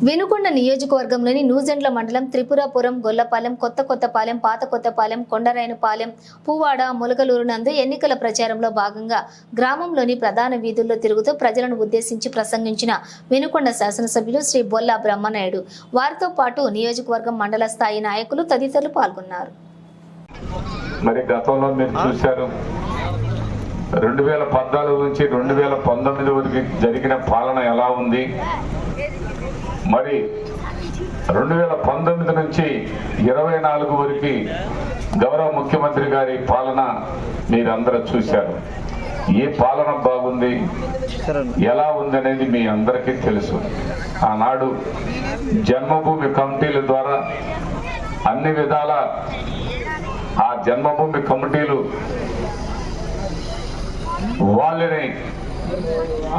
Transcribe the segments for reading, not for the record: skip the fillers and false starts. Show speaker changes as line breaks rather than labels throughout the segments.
వినుకొండ నియోజకవర్గంలోని నూజెండ్ల మండలం త్రిపురాపురం, గొల్లపాలెం, కొత్తపాలెం, పాత కొత్తపాలెం, కొండరాయనపాలెం, పువ్వాడ, ములగలూరు నందు ఎన్నికల ప్రచారంలో భాగంగా గ్రామంలోని ప్రధాన వీధుల్లో తిరుగుతూ ప్రజలను ఉద్దేశించి ప్రసంగించిన వినుకొండ శాసనసభ్యులు శ్రీ బొల్లా బ్రహ్మనాయుడు. వారితో పాటు నియోజకవర్గం మండల స్థాయి నాయకులు తదితరులు పాల్గొన్నారు.
మరి గతంలో మీరు చూశారు 2014 నుంచి 2019 వరకు జరిగిన పాలన ఎలా ఉంది, మరి 2019 నుంచి 24 వరకు గౌరవ ముఖ్యమంత్రి గారి పాలన మీరందరూ చూశారు. ఏ పాలన బాగుంది, ఎలా ఉంది అనేది మీ అందరికీ తెలుసు. ఆనాడు జన్మభూమి కమిటీల ద్వారా అన్ని విధాల ఆ జన్మభూమి కమిటీలు వాళ్ళని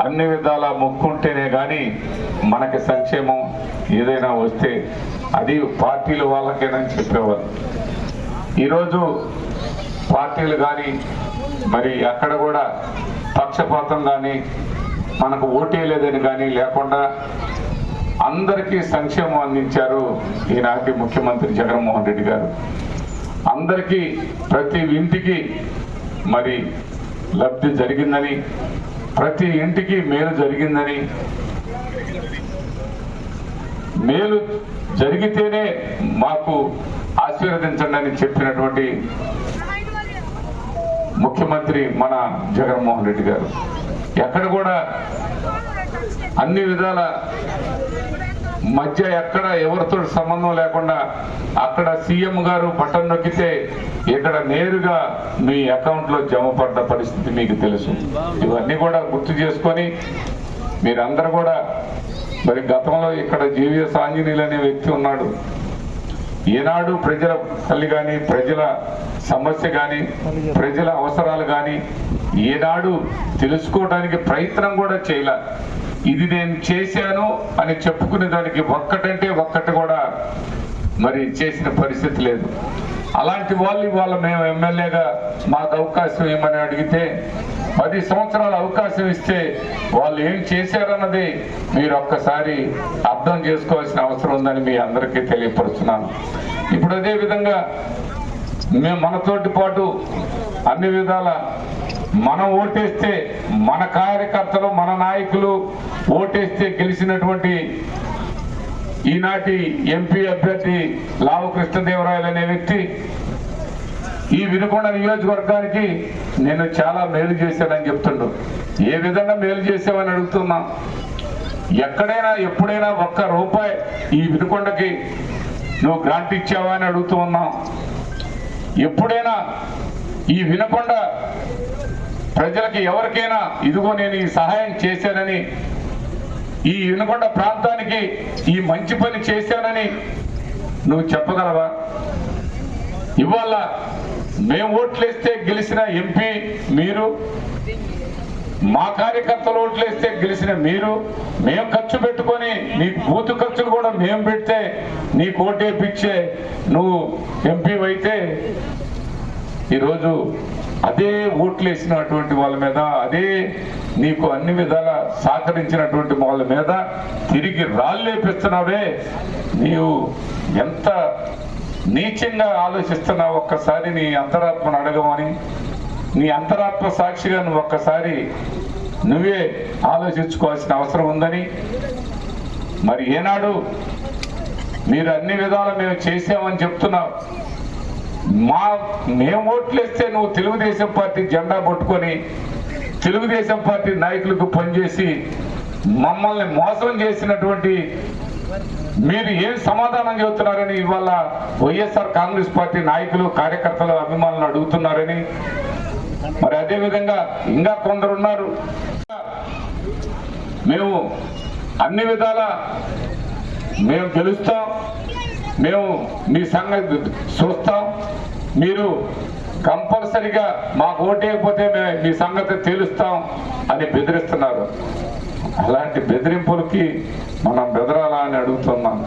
అన్ని విధాలా మొక్కుంటేనే కానీ మనకి సంక్షేమం ఏదైనా వస్తే అది పార్టీల వాళ్ళకేనని చెప్పేవారు. ఈరోజు పార్టీలు కానీ మరి అక్కడ కూడా పక్షపాతం కానీ మనకు ఓటే లేదని కానీ లేకుండా అందరికీ సంక్షేమం అందించారు ఈనాటి ముఖ్యమంత్రి జగన్మోహన్ రెడ్డి గారు. అందరికీ ప్రతి ఇంటికి మరి లబ్ధి జరిగిందని, ప్రతి ఇంటికి మేలు జరిగిందని, మేలు జరిగితేనే మాకు ఆశీర్వదించండి అని చెప్పినటువంటి ముఖ్యమంత్రి మన జగన్మోహన్ రెడ్డి గారు. ఎక్కడ కూడా అన్ని విధాల మధ్య ఎక్కడ ఎవరితో సంబంధం లేకుండా అక్కడ సీఎం గారు బటన్ నొక్కితే ఇక్కడ నేరుగా మీ అకౌంట్లో జమ పడ్డ పరిస్థితి మీకు తెలుసు. ఇవన్నీ కూడా గుర్తు చేసుకొని మీరందరూ కూడా మరి గతంలో ఇక్కడ జీవీఎస్ ఆంజనేయులు అనే వ్యక్తి ఉన్నాడు. ఏనాడు ప్రజల తల్లి కానీ, ప్రజల సమస్య కానీ, ప్రజల అవసరాలు కానీ ఏనాడు తెలుసుకోవడానికి ప్రయత్నం కూడా చేయలే. ఇది నేను చేశాను అని చెప్పుకునే దానికి ఒక్కటంటే ఒక్కటి కూడా మరి చేసిన పరిస్థితి లేదు. అలాంటి వాళ్ళు ఇవాళ మేము ఎమ్మెల్యేగా మాకు అవకాశం ఏమని అడిగితే 10 సంవత్సరాల అవకాశం ఇస్తే వాళ్ళు ఏం చేశారన్నది మీరు ఒక్కసారి అర్థం చేసుకోవాల్సిన అవసరం ఉందని మీ అందరికీ తెలియపరుస్తున్నాను. ఇప్పుడు అదే విధంగా మేము మనతోటి పాటు అన్ని విధాల మనం ఓటేస్తే మన కార్యకర్తలు, మన నాయకులు ఓటేస్తే గెలిచినటువంటి ఈనాటి ఎంపీ అభ్యర్థి లావు కృష్ణదేవరాయలు అనే వ్యక్తి ఈ వినుకొండ నియోజకవర్గానికి నేను చాలా మేలు చేశానని చెప్తుండు. ఏ విధంగా మేలు చేసావని అడుగుతున్నా. ఎక్కడైనా ఎప్పుడైనా ₹1 ఈ వినుకొండకి నువ్వు గ్రాంట్ ఇచ్చావా అని అడుగుతూ ఉన్నాం. ఎప్పుడైనా ఈ వినుకొండ ప్రజలకి ఎవరికైనా ఇదిగో నేను ఈ సహాయం చేశానని, ఈ వినుకొండ ప్రాంతానికి ఈ మంచి పని చేశానని నువ్వు చెప్పగలవా? ఇవాళ మేము ఓట్లేస్తే గెలిచిన ఎంపీ మీరు, మా కార్యకర్తలు ఓట్లేస్తే గెలిచిన మీరు, మేము ఖర్చు పెట్టుకొని నీకు బూతు ఖర్చులు కూడా మేము పెడితే నీకు ఓటేపిచ్చే నువ్వు ఎంపీ అయితే ఈరోజు అదే ఓట్లు వేసినటువంటి వాళ్ళ మీద, అదే నీకు అన్ని విధాల సహకరించినటువంటి వాళ్ళ మీద తిరిగి రాళ్ళేపిస్తున్నావే, నీవు ఎంత నీచంగా ఆలోచిస్తున్నావు ఒక్కసారి నీ అంతరాత్మను అడగమని, నీ అంతరాత్మ సాక్షిగా నువ్వు ఒక్కసారి నువ్వే ఆలోచించుకోవాల్సిన అవసరం ఉందని. మరి ఏనాడు మీరు అన్ని విధాలు మేము చేసామని చెప్తున్నావు. మేము ఓట్లేస్తే నువ్వు తెలుగుదేశం పార్టీ జెండా పట్టుకొని తెలుగుదేశం పార్టీ నాయకులకు పనిచేసి మమ్మల్ని మోసం చేసినటువంటి మీరు ఏం సమాధానం చెబుతున్నారని ఇవాళ వైఎస్ఆర్ కాంగ్రెస్ పార్టీ నాయకులు, కార్యకర్తలు, అభిమానులు అడుగుతున్నారని. మరి అదేవిధంగా ఇంకా కొందరున్నారు, మేము అన్ని విధాల మేము గెలుస్తాం, మేము మీ సంగతి చూస్తాం, మీరు కంపల్సరిగా మాకు ఓటేయకపోతే మేము మీ సంగతి తేలుస్తాం అని బెదిరిస్తున్నారు. అలాంటి బెదిరింపులకి మనం బెదరాలా అని అడుగుతున్నాం.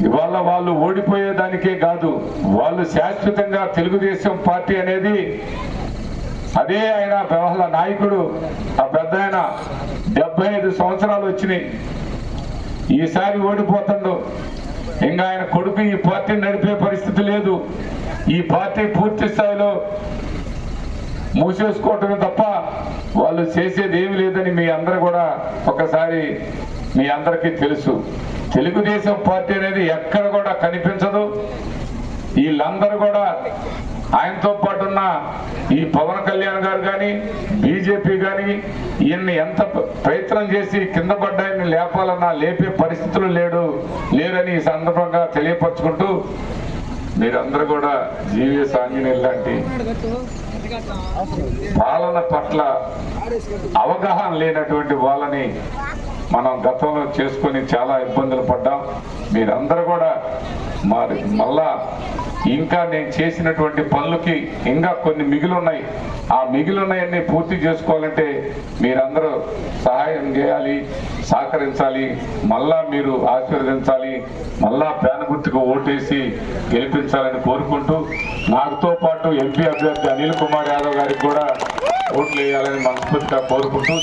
ఇవాళ వాళ్ళు ఓడిపోయేదానికే కాదు, వాళ్ళు శాశ్వతంగా తెలుగుదేశం పార్టీ అనేది అదే ఆయన వ్యవహార నాయకుడు, ఆ పెద్ద ఆయన 75 సంవత్సరాలు వచ్చినాయి. ఈసారి ఓడిపోతుండు. ఇంకా ఆయన కొడుకు ఈ పార్టీని నడిపే పరిస్థితి లేదు. ఈ పార్టీ పూర్తి స్థాయిలో మూసేసుకోవటమే తప్ప వాళ్ళు చేసేది ఏమి లేదని మీ అందరూ కూడా ఒకసారి మీ అందరికీ తెలుసు. తెలుగుదేశం పార్టీ అనేది ఎక్కడ కూడా కనిపించదు. వీళ్ళందరూ కూడా ఆయనతో పాటు ఉన్న ఈ పవన్ కళ్యాణ్ గారు కానీ బీజేపీ కానీ ఈయన్ని ఎంత ప్రయత్నం చేసి కింద పడ్డాయని లేపాలన్నా లేపే పరిస్థితులు లేరని ఈ సందర్భంగా తెలియపరచుకుంటూ మీరందరూ కూడా జీవీఎస్ ఆంజనేయులు లాంటి పాలన పట్ల అవగాహన లేనటువంటి వాళ్ళని మనం గతంలో చేసుకొని చాలా ఇబ్బందులు పడ్డాం. మీరందరూ కూడా మళ్ళా ఇంకా నేను చేసినటువంటి పనులకి ఇంకా కొన్ని మిగిలిన్నాయి. ఆ మిగిలిన్నాయన్నీ పూర్తి చేసుకోవాలంటే మీరందరూ సహాయం చేయాలి, సహకరించాలి, మళ్ళా మీరు ఆశీర్వదించాలి, మళ్ళా ఫ్యాన్ గుర్తుకు ఓటేసి గెలిపించాలని కోరుకుంటూ నాతో పాటు ఎంపీ అభ్యర్థి అనిల్ కుమార్ యాదవ్ గారికి కూడా ఓట్లు వేయాలని మనస్ఫూర్తిగా కోరుకుంటూ